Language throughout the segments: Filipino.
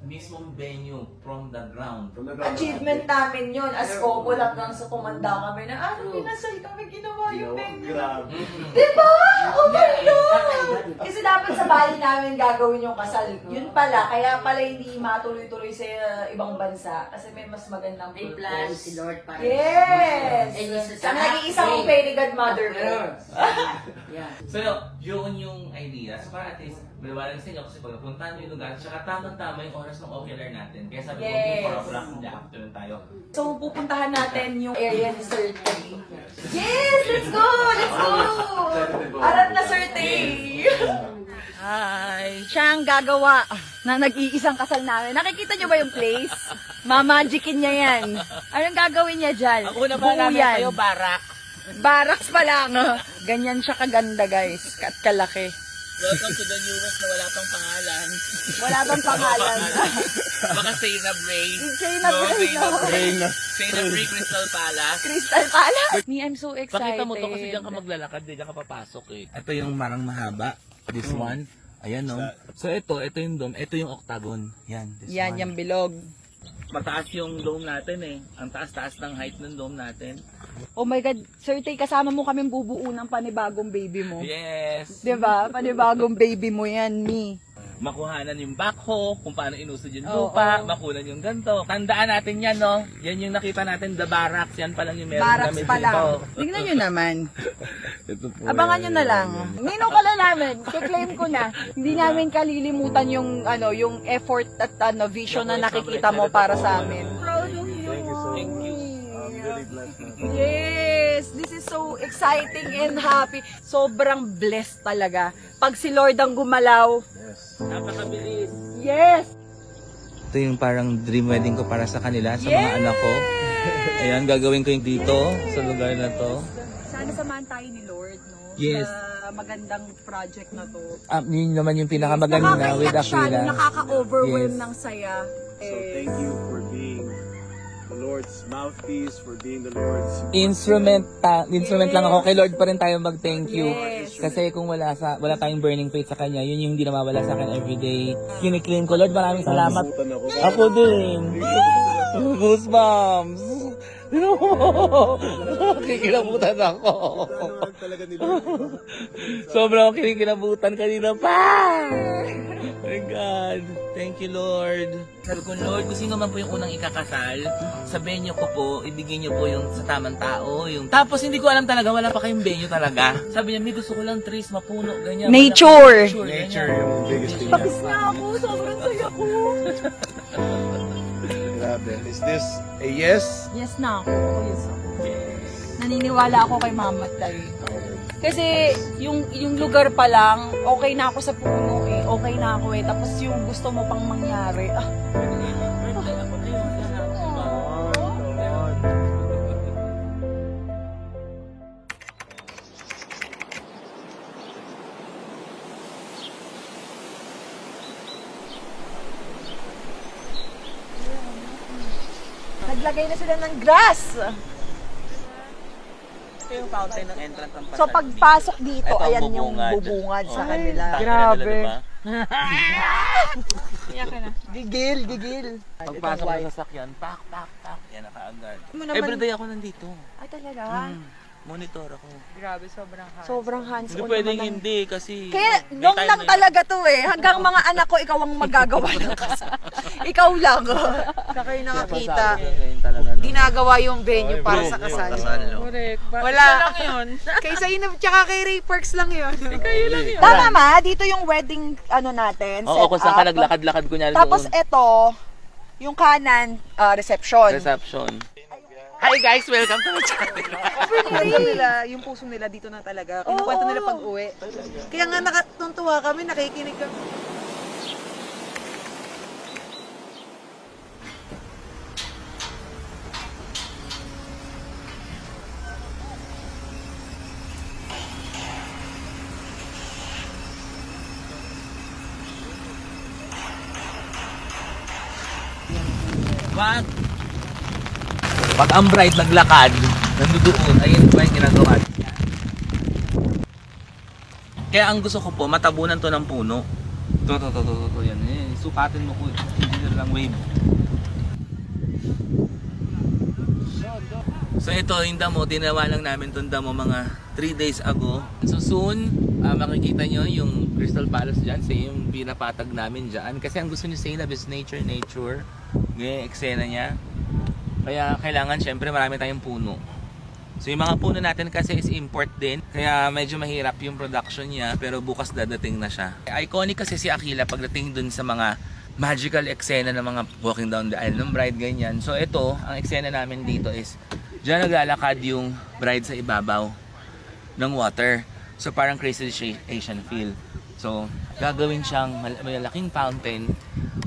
mismong venue from the ground. Achievement namin yun. As couple hanggang sa tumanda kami na, pinasal kami, ginawa yung venue. Grabe. Diba? Oh my God! Kasi dapat sa bahay namin gagawin yung kasal. Yun pala, kaya pala hindi matuloy-tuloy sa ibang bansa. Kasi may mas magandang May plan purpose. si Lord para. Yes! And this is Ang nag-iisang kong pay ni Godmother ko. Yeah. So, yun yung idea. So, para at least, maliwanag sa inyo kasi pag napuntahan nyo yung lugar, tsaka tamang-tama yung oras ng ocular natin. Kaya sabi ko, Yes. 4 o'clock in the afternoon tayo. So, pupuntahan natin yung area ni Sir Tay. Yes! Let's go! Let's go! Arat na Sir Tay! Hi! Siya ang gagawa na nag-iisang kasal namin. Nakikita niyo ba yung place? Mamagicin niya yan. Anong gagawin niya dyan? Ako na ba namin Buyan. kayo, barak? Barracks pa lang. Ganyan siya kaganda, guys. At kalaki. Welcome to the newest na wala pang pangalan. Wala bang pangalan? Baka Zainab Ray. Zainab Ray, no? Zainab Ray Crystal Palace. Crystal Palace? Me, I'm so excited. Pakita mo to kasi diyan ka maglalakad, diyan ka papasok eh. Ito yung marang mahaba. This one. Ayan no. So ito yung dome. Ito yung octagon. Yan. This Yan, one. yung bilog. Mataas yung dome natin eh. Ang taas-taas ng height ng dome natin. Oh my God, Sir Tay, kasama mo kaming bubuo ng panibagong baby mo. Yes. Diba? Panibagong baby mo yan, me. Makuhanan yung backhoe, kung paano inusod yung Oo, lupa, oo. makunan yung ganto. Tandaan natin yan, no? Yan yung nakita natin, the barracks. Yan pa lang yung meron Barracks kami pa dito. lang. Tingnan nyo naman. Ito po. Abangan nyo na lang. Nino ka lang namin. Kiklaim ko na. Hindi namin kalilimutan yung yung effort at vision na nakikita mo para sa amin. Proud of you. Thank you. I'm really blessed. Yes! This is so exciting and happy. Sobrang blessed talaga. Pag si Lord ang gumalaw, Napakabilis. yes! Ito yung parang dream wedding ko para sa kanila, sa mga anak ko. Ayan, gagawin ko yung dito, sa lugar na to. Sana samahan tayo ni Lord, no? Yes. Sa magandang project na to. Yun naman yung pinakamaganda with Nakaka-iyak siya, Aquila. nakaka-overwhelm Yes. ng saya. So thank you for being the Lord's mouthpiece, for being the Lord's Instrument lang ako. Kay Lord pa rin tayo mag-thank you. Yes. Kasi kung wala tayong burning faith sa Kanya, yun yung hindi nawawala sa akin everyday. Kiniklaim ko, Lord, maraming salamat. Nabutan ako. Ako din. Goosebumps. Kikilabutan ako. Ano talaga ni Lord? Sobrang kinikilabutan kanina pa. Oh my God. Thank you, Lord. Sabi ko, Lord, kung sino man po yung unang ikakasal, sabihin niyo ko po, ibigay niyo po yung sa tamang tao. Tapos hindi ko alam talaga, wala pa kayong venue talaga. Sabi niya, may gusto ko lang trees, mapuno, ganyan. Nature. Nature yung biggest thing. Tapos na ako, sobrang saya ko. Grabe. Is this a yes? Yes na ako. Yes ako. Naniniwala ako kay Mama Tay. Kasi yung lugar pa lang, okay na ako sa puno eh. Okay na ako eh. Tapos yung gusto mo pang mangyari. Naglagay na sila ng grass. Ito yung fountain ng entrance ng So pagpasok dito, Ito ang ayan yung bubungad. bubungad sa Oh. kanila. Grabe. Gigil, gigil. Pagpasok ng sasakyan, pak. Yan, nakaagad. Mo naman- Everyday ako nandito. Ay talaga? Monitor ako. Grabe, sobrang hard. Sobrang hands-on Hindi pwedeng naman ang- hindi kasi... Kaya, may nung time lang na yun. talaga to eh. Hanggang mga anak ko, ikaw ang magagawa ng kasal. Ikaw lang. Sa kayo nakakita. Ngayon talaga, no? Ginagawa yung venue para sa kasal. no? Correct. Wala. lang yun. Kay Zainab tsaka kay Ray Perks lang yun. Kayo lang yun. Tama ma, dito yung wedding natin, Oo, kung saan ka setup. naglakad-lakad kunyari Tapos doon. eto, yung kanan, reception. Reception. Hi guys! Welcome to my channel! nila, yung puso nila dito na talaga. Kinukwento nila pag uwi. Kaya nga nakatuntuwa kami, nakikinig kami. Wag! Pag ang bride naglakad, nandoon, ayun ba yung ginagawa niya? Kaya ang gusto ko po, matabunan to ng puno. To. Yan. Sukatin mo ko. Engineer lang wave. So ito, yung damo, tinawa lang namin itong damo mga 3 days ago. So soon, makikita nyo yung Crystal Palace dyan. Same pinapatag namin dyan. Kasi ang gusto nyo sa Zainab is nature. Ganyan yung eksena niya. Kaya kailangan syempre marami tayong puno. So yung mga puno natin kasi is import din. Kaya medyo mahirap yung production niya. Pero bukas dadating na siya. Iconic kasi si Aquila pagdating dun sa mga magical eksena ng mga walking down the aisle ng bride, ganyan. So ito, ang eksena namin dito is diyan naglalakad yung bride sa ibabaw ng water. So parang Crazy Asian feel. So gagawin siyang malaking fountain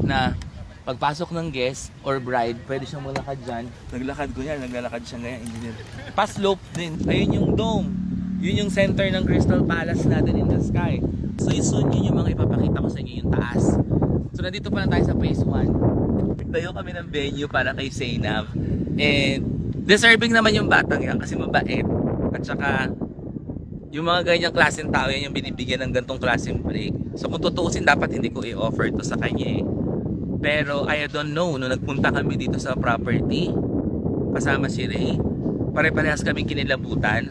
na pagpasok ng guest or bride, pwede siyang malakad dyan. Naglakad ko yan, naglalakad siya ngayon, engineer. Pa-slope din. Ayun yung dome. Yun yung center ng Crystal Palace natin in the sky. So soon yun yung mga ipapakita ko sa inyo, yung taas. So nandito pa lang tayo sa phase 1. Tayo kami ng venue para kay Zainab. And deserving naman yung batang yan kasi mabait. At saka yung mga ganyang klaseng tao yan yung binibigyan ng gantong klaseng break. So kung tutuusin, dapat hindi ko i-offer to sa kanya eh. Pero I don't know, nung nagpunta kami dito sa property kasama si Ray, pare-parehas kami kinilabutan.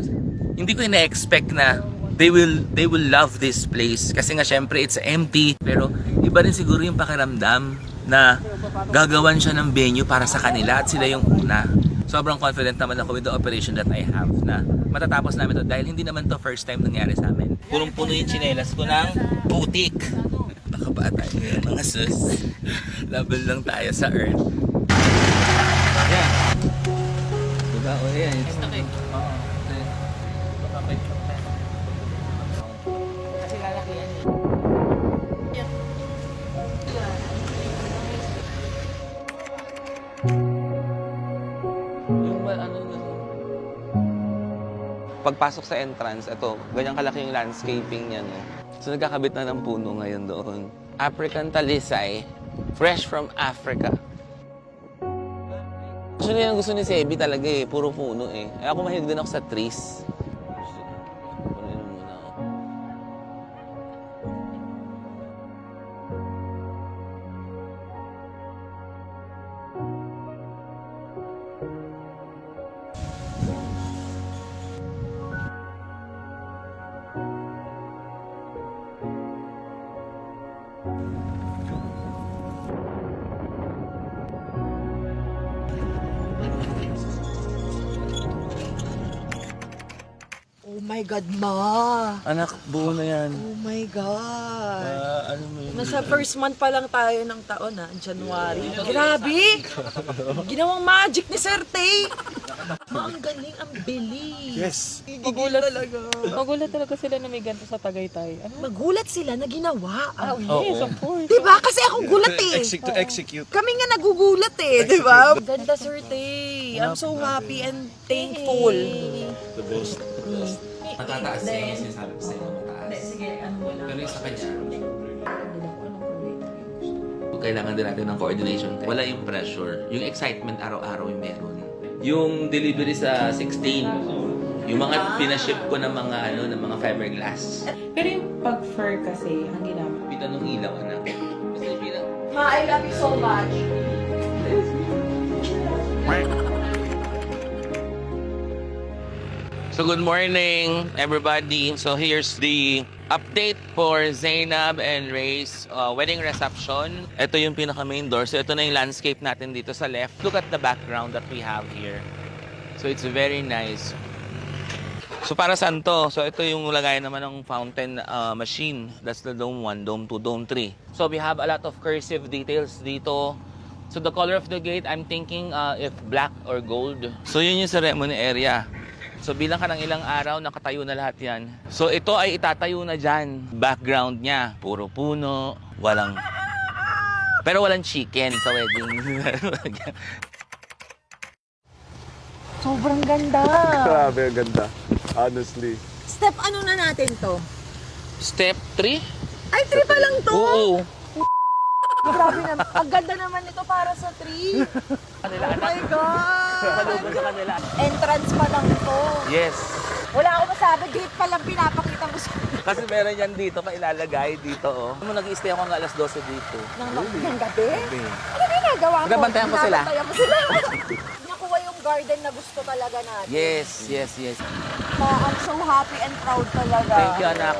Hindi ko ina-expect na they will love this place kasi nga syempre it's empty, pero iba rin siguro yung pakiramdam na gagawan siya ng venue para sa kanila at sila yung una. Sobrang confident naman ako with the operation that I have na matatapos namin to dahil hindi naman to first time nangyari sa amin. Punong-puno yung tsinelas ko ng putik. Baka ba tayo yan, mga sus? Level lang tayo sa earth. Yan. Diba? O yan. It's okay. Oo. Kasi lalaki yan. Pagpasok sa entrance, ito, ganyang kalaki yung landscaping niya, no? So, nagkakabit na ng puno ngayon doon. African talisay, fresh from Africa. Actually, yung gusto ni Sebi talaga eh, puro puno eh. Ako mahilig din ako sa trees. Punuin mo muna ako. Oh my God, Ma! Anak, buo na yan. Oh my God! Ano mo yun? Nasa first month pa lang tayo ng taon, January. Grabe! Ginawang magic ni Sir Tay! Ma, ang galing, ang bilis! Yes. Magulat talaga sila na may ganito sa Tagaytay. Ano? Magulat sila na ginawa. Yes, of course. Diba? Kasi ako gulat eh. To execute. Kami nga nagugulat eh, di ba? Ganda, Sir Tay. I'm so happy and thankful. The best. Matataas yan yung sinasabi ko sa inyo, mataas. Sige, ano mo lang. Pero yung sa kanya, kailangan din natin ng coordination. Wala yung pressure. Yung excitement araw-araw yung meron. Yung delivery sa 16, yung mga pinaship ko ng mga ng mga fiberglass. Pero yung pag-fur kasi, ang ginamit. Pita nung ilaw, anak. Basta yung pita. Ma, I love you so much. So good morning everybody. So here's the update for Zainab and Ray's wedding reception. Ito yung pinaka main door. So ito na yung landscape natin dito sa left. Look at the background that we have here. So it's very nice. So para saan to? So ito yung lagay naman ng fountain machine. That's the Dome 1, Dome 2, Dome 3. So we have a lot of cursive details dito. So the color of the gate, I'm thinking if black or gold. So yun yung ceremony area. So bilang ka ng ilang araw, nakatayo na lahat yan. So ito ay itatayo na dyan. Background niya, puro puno, walang... Pero walang chicken sa wedding. Sobrang ganda. Grabe, ang ganda. Honestly. Step ano na natin to? Step 3? Ay, 3 pa lang to? Oo. Grabe naman. Ang ganda naman ito para sa 3. Oh my God! Entrance pa lang to. Yes. Wala akong masabi. Gate pa lang pinapakita mo sa Kasi meron yan dito, mailalagay dito, oh. Nag-i-stay ako ng alas 12 dito. Ng gabi? Gabi. Ano ginagawa ko? Binabantayan ko sila. Binabantayan ko sila. Nakuha yung garden na gusto talaga natin. Yes. I'm so happy and proud talaga. Thank you, anak.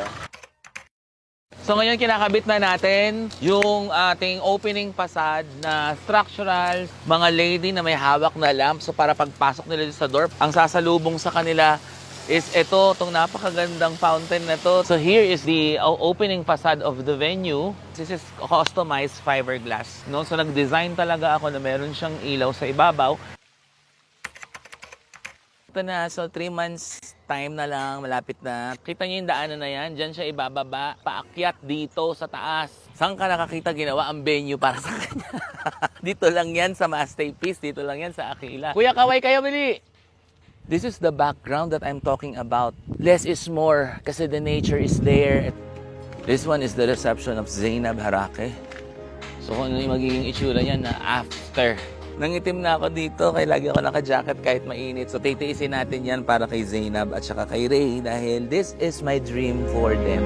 So ngayon kinakabit na natin yung ating opening facade na structural, mga lady na may hawak na lamp. So para pagpasok nila sa door, ang sasalubong sa kanila is itong napakagandang fountain na to. So here is the opening facade of the venue. This is customized fiberglass. No? So nag-design talaga ako na meron siyang ilaw sa ibabaw. Ito na, so 3 months time na lang, malapit na. Kita niyo yung daanan na yan, dyan siya ibababa, paakyat dito sa taas. Saan ka nakakita ginawa ang venue para sa kanya? Dito lang yan sa Masterpiece, dito lang yan sa Aquila. Kuya, kaway kayo, Bili! This is the background that I'm talking about. Less is more kasi the nature is there. This one is the reception of Zainab Harake. So kung ano yung magiging itsura niya na after. Nangitim na ako dito, kaya lagi ako naka-jacket kahit mainit. So titiisin natin yan para kay Zainab at saka kay Ray dahil this is my dream for them.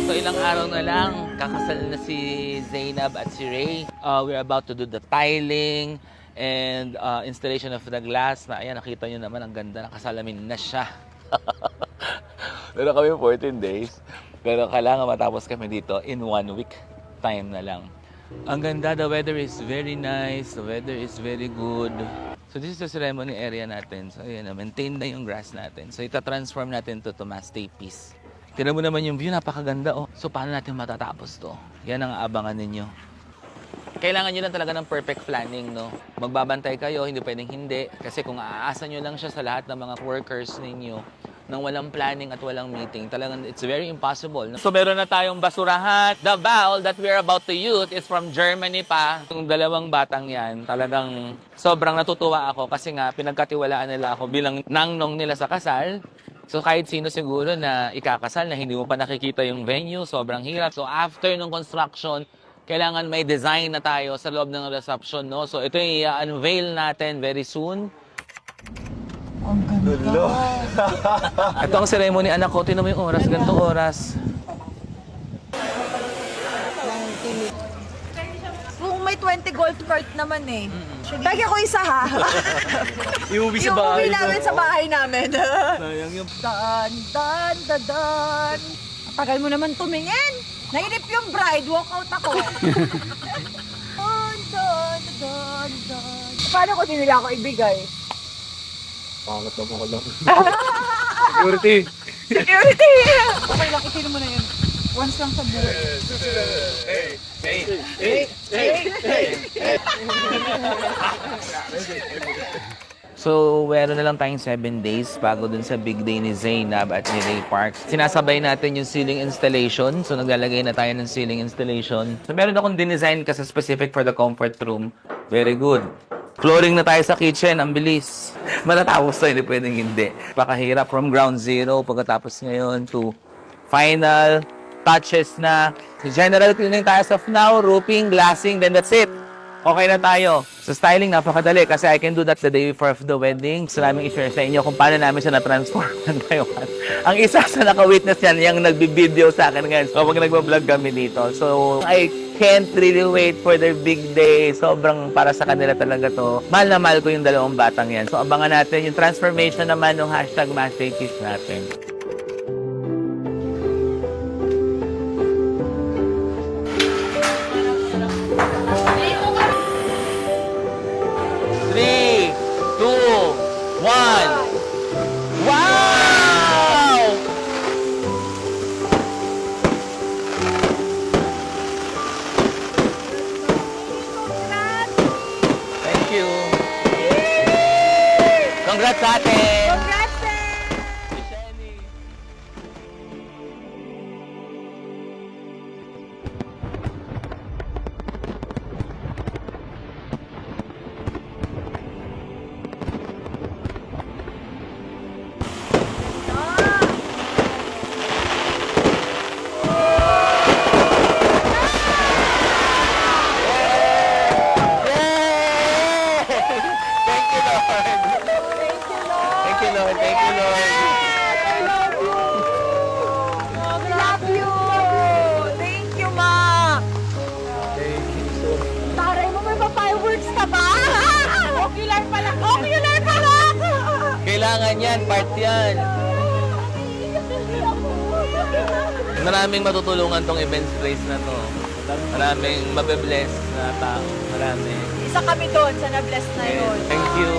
So ilang araw na lang, kakasal na si Zainab at si Ray. We're about to do the tiling and installation of the glass. Na, ayan, nakita nyo naman, ang ganda, nakasalamin na siya. Pero kami 14 days. Pero kailangan matapos kami dito in 1 week time na lang. Ang ganda, the weather is very nice, the weather is very good. So this is the ceremony area natin. So ayan, maintain na yung grass natin. So ita-transform natin to Masterpiece. Tignan mo naman yung view, napakaganda oh. So paano natin matatapos to? Yan ang aabangan ninyo. Kailangan nyo lang talaga ng perfect planning, no? Magbabantay kayo, hindi pwedeng hindi. Kasi kung aasa nyo lang siya sa lahat ng mga workers ninyo, nang walang planning at walang meeting, talagang it's very impossible. So meron na tayong basurahan. The bowl that we're about to use is from Germany pa. Yung dalawang batang yan, talagang sobrang natutuwa ako kasi nga pinagkatiwalaan nila ako bilang nangnong nila sa kasal. So kahit sino siguro na ikakasal na hindi mo pa nakikita yung venue, sobrang hirap. So after ng construction, kailangan may design na tayo sa loob ng reception, no? So ito yung i-unveil natin very soon. Ang ganda. Ito ang ceremony, anak ko. Tingnan mo yung oras, ganitong oras. Kung may 20 golf cart naman eh. Lagi ako isa ha. Iuwi Iuwi namin sa bahay namin. Sayang yung... Dan, dan, dan, dan. Ang tagal mo naman tumingin. Nainip yung bride, walk out ako. Dan, dan, dan, dan. Paano ko din nila ako ibigay? Pangat na mo lang. Security! Okay lang, itino mo na yun. Once lang sa buhay. So, meron na lang tayong 7 days bago dun sa big day ni Zainab at ni Ray Parks. Sinasabay natin yung ceiling installation. So, naglalagay na tayo ng ceiling installation. So, meron akong dinesign kasi specific for the comfort room. Very good. Flooring na tayo sa kitchen. Ang bilis. Matatapos tayo, hindi pwedeng hindi. Pakahirap from ground zero pagkatapos ngayon to final touches na. So, general cleaning tayo as of now, roofing, glassing, then that's it. Okay na tayo. Sa styling, napakadali kasi I can do that the day before of the wedding. So, namin i-share sa inyo kung paano namin siya na-transform ng ngayon. Ang isa sa naka-witness yan, yung nagbi-video sa akin ngayon. So, pag nagbablog kami dito. So, I can't really wait for their big day. Sobrang para sa kanila talaga to. Mahal na mahal ko yung dalawang batang yan. So, abangan natin yung transformation naman ng #Masterpiece natin. Congrats sa atin! Congrats, Te! Thank you, Lord. Thank you, Lord. Thank you, Lord. I love you! I love you! Thank you, Ma! Taray mo, may pa-fireworks ka ba? Ocular pala! Ocular pala! Kailangan yan, part yan. Maraming matutulungan tong event space na to. Maraming mabe-bless na tao. Marami. Isa kami doon sa na-bless na yun. Thank you.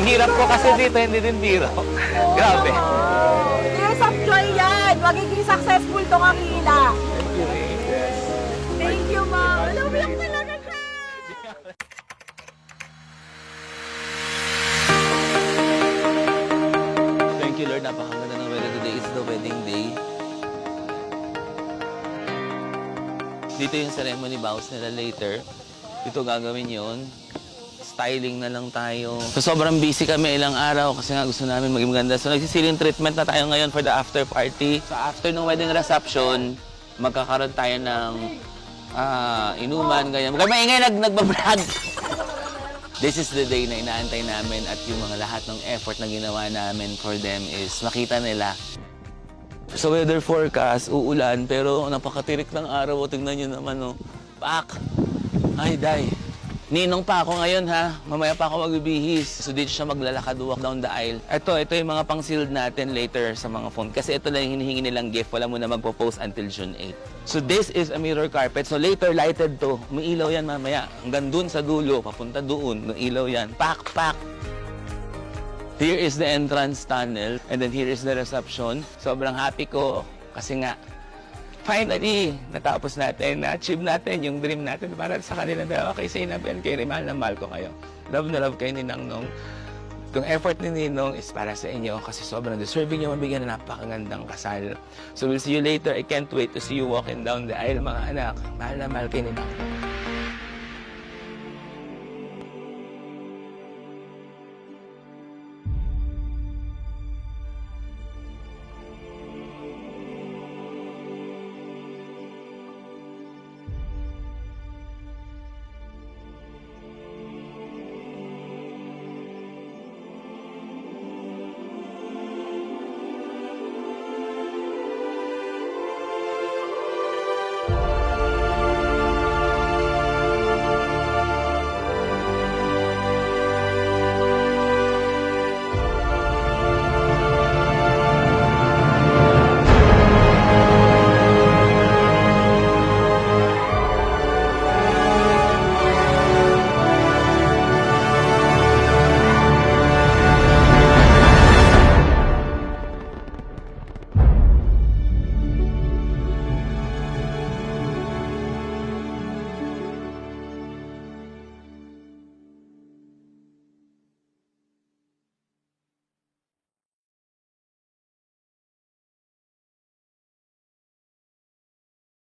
Ang hirap ko kasi dito, hindi din biro. Grabe. Tears of joy yan! Magiging successful tong Akila. Thank you, eh. Thank you, Ma. Alam lang talaga siya. Thank you, Lord. Napakaganda ng weather today. It's the wedding day. Dito yung ceremony vows nila later. Dito gagawin yun. Styling na lang tayo. So, sobrang busy kami ilang araw kasi nga gusto namin maging maganda. So, nagsisiling treatment na tayo ngayon for the after party. So, after ng wedding reception, magkakaroon tayo ng inuman, ganyan. Huwag maingay, nagbabrag. This is the day na inaantay namin at yung mga lahat ng effort na ginawa namin for them is makita nila. Sa weather forecast, uulan, pero napakatirik ng araw. Tingnan nyo naman, oh. Pak! Ay, day. Ninong pa ako ngayon, ha? Mamaya pa ako magbibihis. So, dito siya maglalakad, walk down the aisle. Ito yung mga pang-sealed natin later sa mga phone. Kasi ito lang yung hinihingi nilang gift. Wala muna magpo-post until June 8. So, this is a mirror carpet. So, later, lighted to. May ilaw yan mamaya. Hanggang dun sa dulo, papunta doon. May ilaw yan. Pak, pak! Here is the entrance tunnel. And then, here is the reception. Sobrang happy ko. Kasi nga, finally, natapos natin, na-achieve natin yung dream natin para sa kanila dalawa. Kay Zainab and kay Rimal, na mahal ko kayo. Love na love kayo ni Ninong. Itong effort ni Ninong is para sa inyo kasi sobrang deserving nyo mabigyan ng napakagandang kasal. So we'll see you later. I can't wait to see you walking down the aisle, mga anak. Mahal na mahal kayo ni Ninong.